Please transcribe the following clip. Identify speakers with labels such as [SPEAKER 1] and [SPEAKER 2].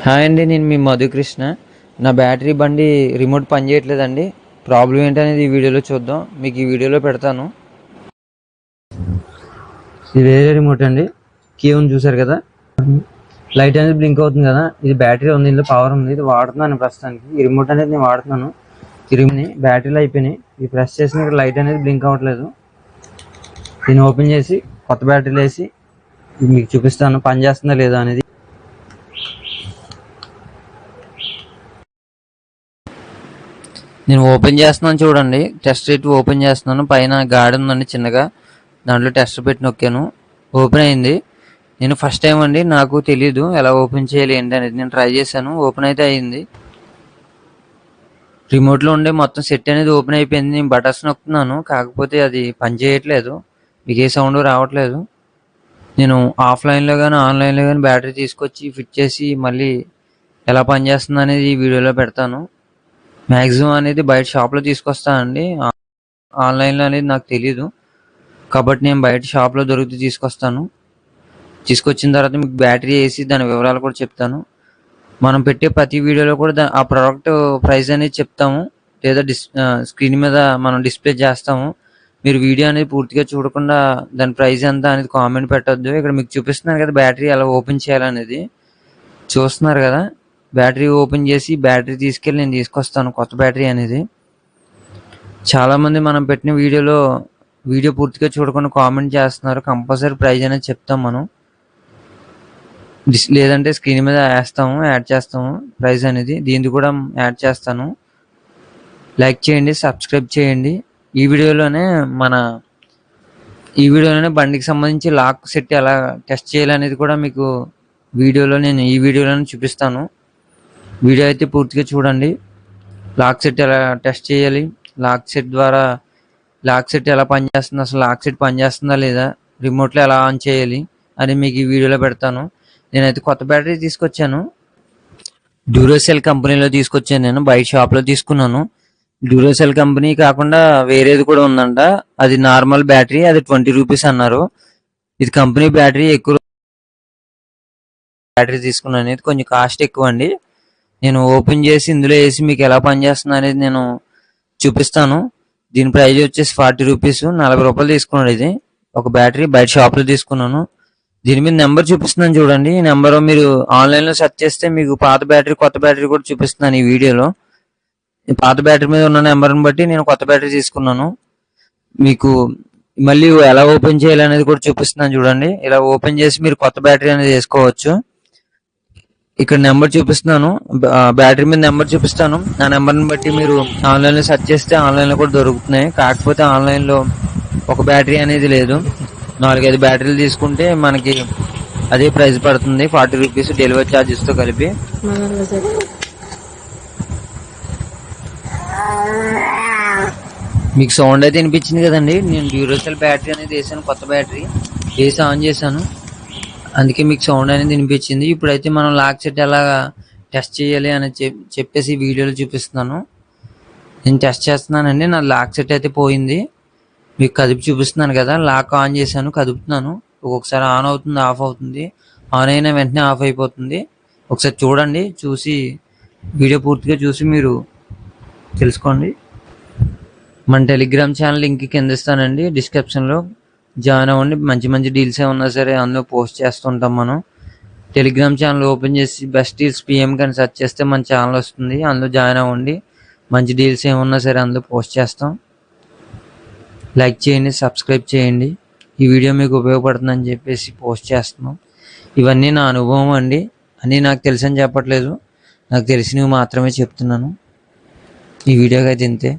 [SPEAKER 1] Hi అండి, నేను మీ మధుకృష్ణ. నా బ్యాటరీ బండి రిమోట్ పనిచేయట్లేదండి. ప్రాబ్లం ఏంటనేది ఈ వీడియోలో చూద్దాం. మీకు ఈ వీడియోలో పెడతాను. ఇది వేరే రిమోట్ అండి. కీ ఉంది చూసారు కదా, లైట్ అనేది బ్లింక్ అవుతుంది కదా, ఇది బ్యాటరీ ఉంది, ఇందులో పవర్ ఉంది. ఇది వాడుతున్నాను ప్రస్తుతానికి. ఈ రిమోట్ అనేది నేను వాడుతున్నాను. ఈ రిమోట్ బ్యాటరీలో అయిపోయినాయి. ఇది ప్రెస్ చేసిన ఇక్కడ లైట్ అనేది బ్లింక్ అవ్వట్లేదు. దీన్ని ఓపెన్ చేసి కొత్త బ్యాటరీలు వేసి మీకు చూపిస్తాను పని చేస్తుందా లేదా అనేది. నేను ఓపెన్ చేస్తున్నాను చూడండి. టెస్ట్ రేట్ ఓపెన్ చేస్తున్నాను. పైన గాడి ఉందండి చిన్నగా, దాంట్లో టెస్ట్ పెట్టి నొక్కాను, ఓపెన్ అయింది. నేను ఫస్ట్ టైం అండి, నాకు తెలీదు ఎలా ఓపెన్ చేయాలి ఏంటి అనేది. నేను ట్రై చేశాను, ఓపెన్ అయితే అయింది. రిమోట్లో ఉండే మొత్తం సెట్ అనేది ఓపెన్ అయిపోయింది. నేను బటన్స్ నొక్కుతున్నాను, కాకపోతే అది పని చేయట్లేదు, మీకు ఏ సౌండ్ రావట్లేదు. నేను ఆఫ్లైన్లో కానీ ఆన్లైన్లో కానీ బ్యాటరీ తీసుకొచ్చి ఫిట్ చేసి మళ్ళీ ఎలా పనిచేస్తుంది అనేది ఈ వీడియోలో పెడతాను. మ్యాక్సిమం అనేది బయట షాప్లో తీసుకొస్తానండి. ఆన్లైన్లో అనేది నాకు తెలీదు, కాబట్టి నేను బయట షాప్లో దొరికితే తీసుకొస్తాను. తీసుకొచ్చిన తర్వాత మీకు బ్యాటరీ వేసి దాని వివరాలు కూడా చెప్తాను. మనం పెట్టే ప్రతి వీడియోలో కూడా ఆ ప్రోడక్ట్ ప్రైస్ అనేది చెప్తాము, లేదా స్క్రీన్ మీద మనం డిస్ప్లే చేస్తాము. మీరు వీడియో అనేది పూర్తిగా చూడకుండా దాని ప్రైస్ ఎంత అనేది కామెంట్ పెట్టొద్దు. ఇక్కడ మీకు చూపిస్తున్నాను కదా బ్యాటరీ ఎలా ఓపెన్ చేయాలనేది, చూస్తున్నారు కదా. బ్యాటరీ ఓపెన్ చేసి బ్యాటరీ తీసుకెళ్ళి నేను తీసుకొస్తాను, కొత్త బ్యాటరీ అనేది. చాలామంది మనం పెట్టిన వీడియో పూర్తిగా చూడకుండా కామెంట్ చేస్తున్నారు. కంపల్సరీ ప్రైస్ అనేది చెప్తాం మనం, లేదంటే స్క్రీన్ మీద యాడ్ చేస్తాము ప్రైస్ అనేది. దీనికి కూడా యాడ్ చేస్తాను. లైక్ చేయండి, సబ్స్క్రైబ్ చేయండి. ఈ వీడియోలోనే బండికి సంబంధించి లాక్ సెట్ ఎలా టెస్ట్ చేయాలనేది కూడా మీకు నేను ఈ వీడియోలోనే చూపిస్తాను. వీడియో అయితే పూర్తిగా చూడండి. లాక్ సెట్ ఎలా టెస్ట్ చేయాలి, లాక్ సెట్ ఎలా పనిచేస్తుంది, అసలు లాక్ సెట్ పనిచేస్తుందా లేదా, రిమోట్లో ఎలా ఆన్ చేయాలి అని మీకు ఈ వీడియోలో పెడతాను. నేనైతే కొత్త బ్యాటరీ తీసుకొచ్చాను, డ్యూరోసెల్ కంపెనీలో తీసుకొచ్చాను. నేను బయట షాప్లో తీసుకున్నాను. డ్యూరోసెల్ కంపెనీ కాకుండా వేరేది కూడా ఉందంట, అది నార్మల్ బ్యాటరీ, అది 20 రూపీస్ అన్నారు. ఇది కంపెనీ బ్యాటరీ. ఎక్కువ బ్యాటరీ తీసుకున్నాను, ఇది కొంచెం కాస్ట్ ఎక్కువ అండి. నేను ఓపెన్ చేసి ఇందులో వేసి మీకు ఎలా పనిచేస్తుంది అనేది నేను చూపిస్తాను. దీని ప్రైస్ వచ్చేసి 40 రూపీస్, 40 రూపాయలు తీసుకున్నాడు. ఇది ఒక బ్యాటరీ బయట షాప్లో తీసుకున్నాను. దీని మీద నెంబర్ చూపిస్తున్నాను చూడండి. ఈ నెంబర్ మీరు ఆన్లైన్లో సెర్చ్ చేస్తే మీకు పాత బ్యాటరీ కొత్త బ్యాటరీ కూడా చూపిస్తున్నాను ఈ వీడియోలో. పాత బ్యాటరీ మీద ఉన్న నెంబర్ని బట్టి నేను కొత్త బ్యాటరీ తీసుకున్నాను. మీకు మళ్ళీ ఎలా ఓపెన్ చేయాలి అనేది కూడా చూపిస్తున్నాను చూడండి. ఇలా ఓపెన్ చేసి మీరు కొత్త బ్యాటరీ అనేది వేసుకోవచ్చు. ఇక్కడ నెంబర్ చూపిస్తున్నాను, బ్యాటరీ మీద నెంబర్ చూపిస్తాను. ఆ నెంబర్ని బట్టి మీరు ఆన్లైన్లో సెర్చ్ చేస్తే ఆన్లైన్లో కూడా దొరుకుతున్నాయి. కాకపోతే ఆన్లైన్లో ఒక బ్యాటరీ అనేది లేదు, 4-5 బ్యాటరీలు తీసుకుంటే మనకి అదే ప్రైస్ పడుతుంది, 40 రూపీస్ డెలివరీ ఛార్జెస్తో కలిపి. మీకు సౌండ్ అయితే వినిపించింది కదండి. నేను డ్యూరోసెల్ బ్యాటరీ అనేది వేసాను, కొత్త బ్యాటరీ వేసి ఆన్ చేశాను, అందుకే మీకు సౌండ్ అనేది వినిపించింది. ఇప్పుడైతే మనం లాక్ సెట్ ఎలా టెస్ట్ చేయాలి అని చెప్పేసి వీడియోలో చూపిస్తున్నాను. నేను టెస్ట్ చేస్తున్నానండి. నా లాక్ సెట్ అయితే పోయింది, మీకు కదిపి చూపిస్తున్నాను కదా. లాక్ ఆన్ చేశాను, కదుపుతున్నాను. ఒక్కొక్కసారి ఆన్ అవుతుంది, ఆఫ్ అవుతుంది, ఆన్ అయిన వెంటనే ఆఫ్ అయిపోతుంది. ఒకసారి చూడండి, చూసి వీడియో పూర్తిగా చూసి మీరు తెలుసుకోండి. మన టెలిగ్రామ్ ఛానల్ లింక్ కింద ఇస్తానండి, డిస్క్రిప్షన్లో. జాయిన్ అవ్వండి. మంచి మంచి డీల్స్ ఏమన్నా సరే అందులో పోస్ట్ చేస్తుంటాం మనం. టెలిగ్రామ్ ఛానల్ ఓపెన్ చేసి బెస్ట్ డీల్స్ పిఎం కానీ సెర్చ్ చేస్తే మన ఛానల్ వస్తుంది, అందులో జాయిన్ అవ్వండి. మంచి డీల్స్ ఏమన్నా సరే అందులో పోస్ట్ చేస్తాం. లైక్ చేయండి, సబ్స్క్రైబ్ చేయండి. ఈ వీడియో మీకు ఉపయోగపడుతుందని చెప్పేసి పోస్ట్ చేస్తున్నాం. ఇవన్నీ నా అనుభవం అండి, అన్నీ నాకు తెలుసని చెప్పట్లేదు, నాకు తెలిసినవి మాత్రమే చెప్తున్నాను. ఈ వీడియోకి అయితే ఇంతే.